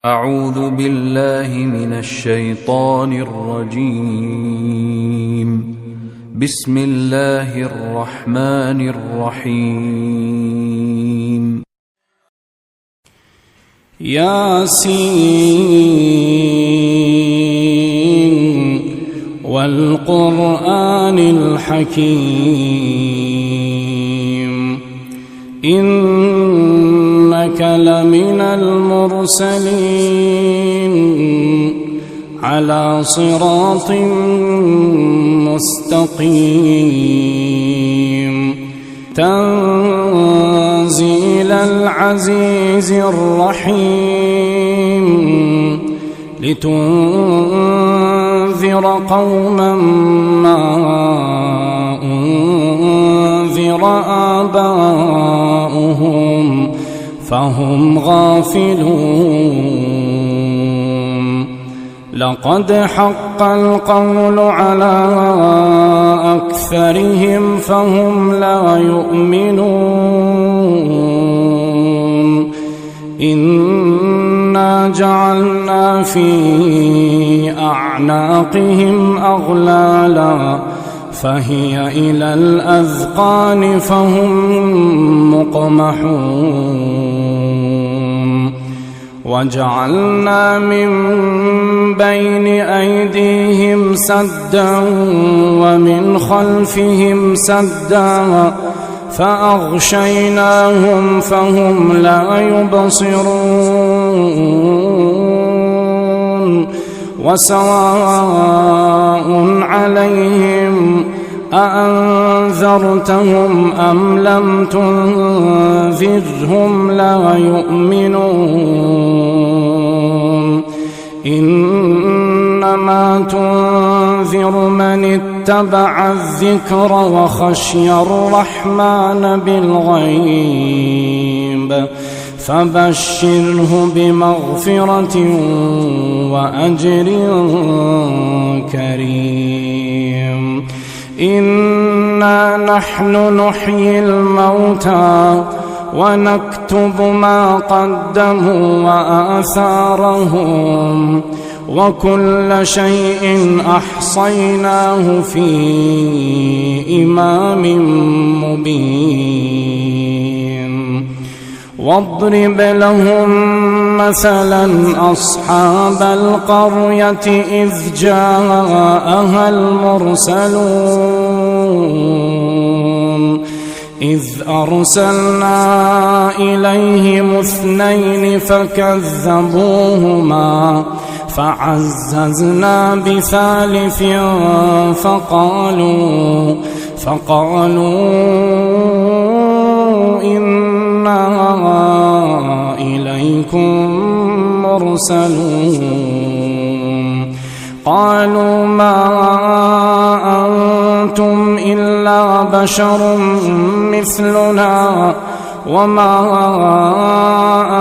أعوذ بالله من الشيطان الرجيم. بسم الله الرحمن الرحيم. ياسين والقرآن الحكيم إنك لمن المرسلين على صراط مستقيم تنزيل العزيز الرحيم لتنذر قوما ما أنذر آباؤهم فهم غافلون. لقد حق القول على أكثرهم فهم لا يؤمنون. إنا جعلنا في أعناقهم أغلالا فهي إلى الأذقان فهم مقمحون. وجعلنا من بين أيديهم سدا ومن خلفهم سدا فأغشيناهم فهم لا يبصرون. وسواء عليهم أأنذرتهم أم لم تنذرهم لا يؤمنون. إنما تنذر من اتبع الذكر وخشي الرحمن بالغيب فبشره بمغفرة وأجر كريم. إنا نحن نحيي الموتى ونكتب ما قدموا وآثارهم وكل شيء أحصيناه في إمام مبين. واضرب لهم مثلا أصحاب القرية إذ جاءها المرسلون إذ أرسلنا إليهم 2 فكذبوهما فعززنا بثالث فقالوا إنا إليكم مرسلون. قالوا ما أنتم إلا بشر مثلنا وما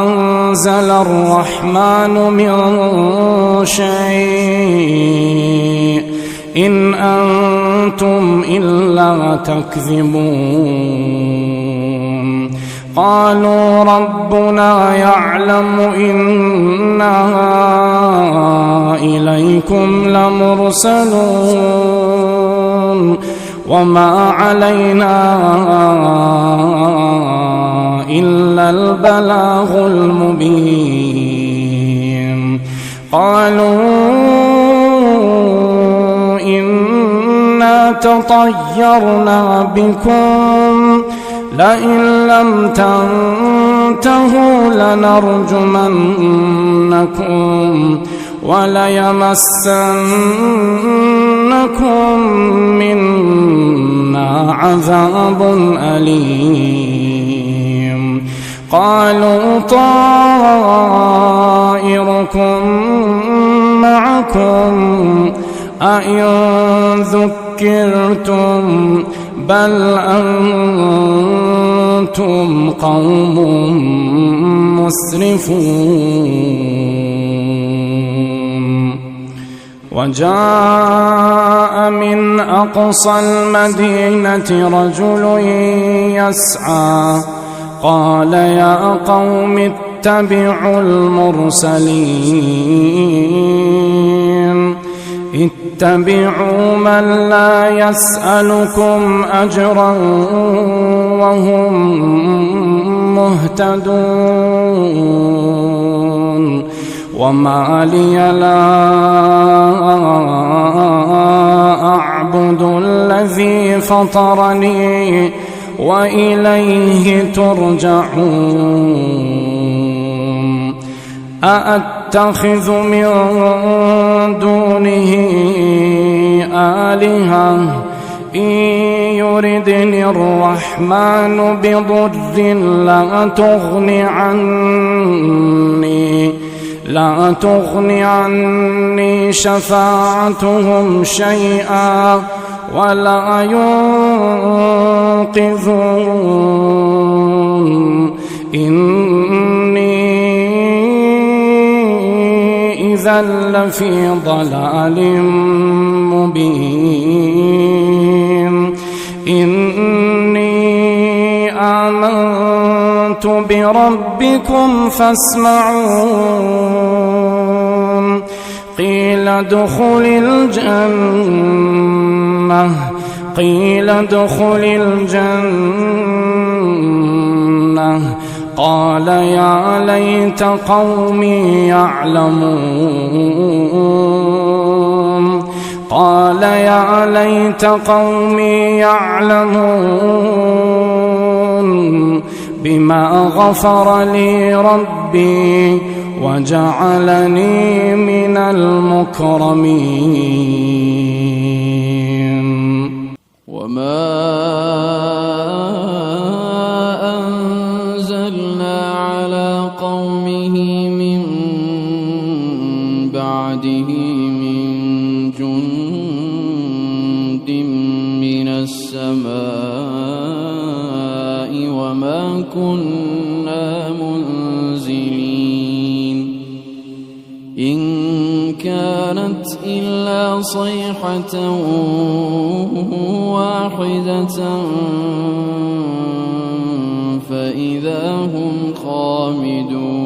أنزل الرحمن من شيء إن أنتم إلا تكذبون. قالوا ربنا يعلم إنا إليكم لمرسلون وما علينا إلا البلاغ المبين. قالوا إنا تطيرنا بكم لئن لم تنتهوا لنرجمنكم وليمسنكم منا عذاب أليم. قالوا طائركم معكم أئن ذكرتم بل أنتم قوم مسرفون. وجاء من أقصى المدينة رجل يسعى قال يا قوم اتبعوا المرسلين اتبعوا من لا يسألكم أجرا وهم مهتدون وما لي لا أعبد الذي فطرني وإليه ترجعون أأتخذ من دونه آلهة إن يردني الرحمن بضر لا تغني عني شفاعتهم شيئا ولا ينقذون إني إذا لفي ضلال مبين إني آمنت بربكم فاسمعون قيل ادخل الجنة قال يا ليت قومي يعلمون بما غفر لي ربي وجعلني من المكرمين وما أنزلنا على قومه من بعده من جند من السماء وما كنا منزلين إن كانت إلا صيحة واحدة فإذا هم خامدون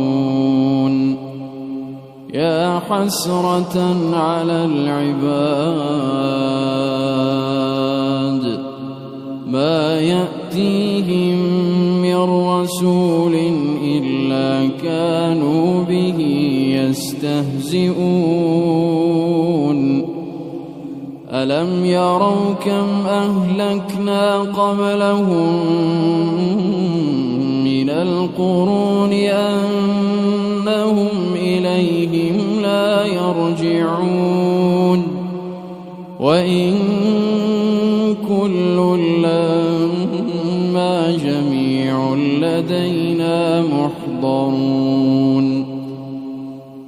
يا حسرة على العباد ما يأتيهم من رسول إلا كانوا به يستهزئون ألم يروا كم أهلكنا قبلهم من القرون أنهم إليهم لا يرجعون وإن كل لما جميع لدينا محضرون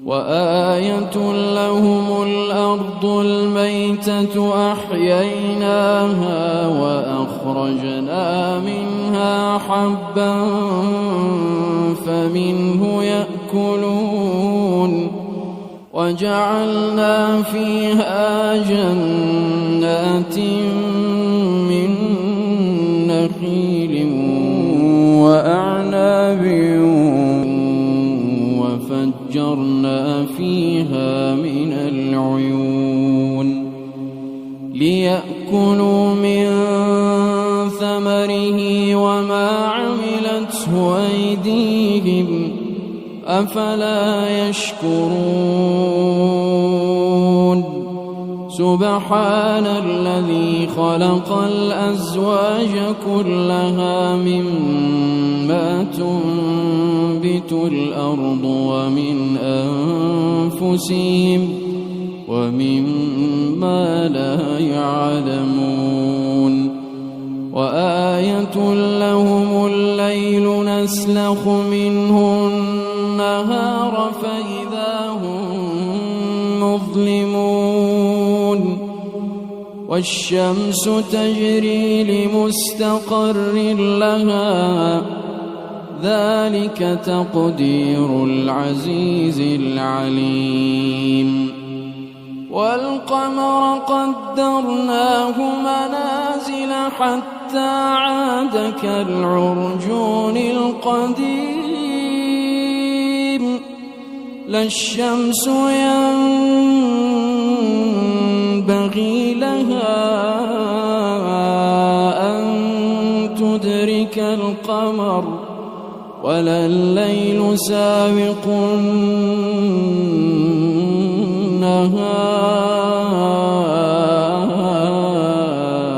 وآية لهم الأرض الميتة أحييناها وأخرجنا منها حبا فمنه يأكلون وجعلنا فيها جنات من نخيل وأعناب وفجرنا فيها من العيون ليأكلوا من ثمره وما عملته أيديهم أفلا يشكرون سبحان الذي خلق الأزواج كلها مما تنبت الأرض ومن أنفسهم ومما لا يعلمون وآية لهم الليل نسلخ منه النهار فإذا هم مظلمون والشمس تجري لمستقر لها ذلك تقدير العزيز العليم والقمر قدرناه منازل حتى عاد كالعرجون القديم لا الشمس ينبغي لها أن تدرك القمر ولا الليل سابق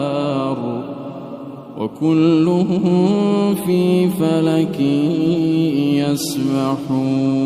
النهار وكلهم في فلك يسبحون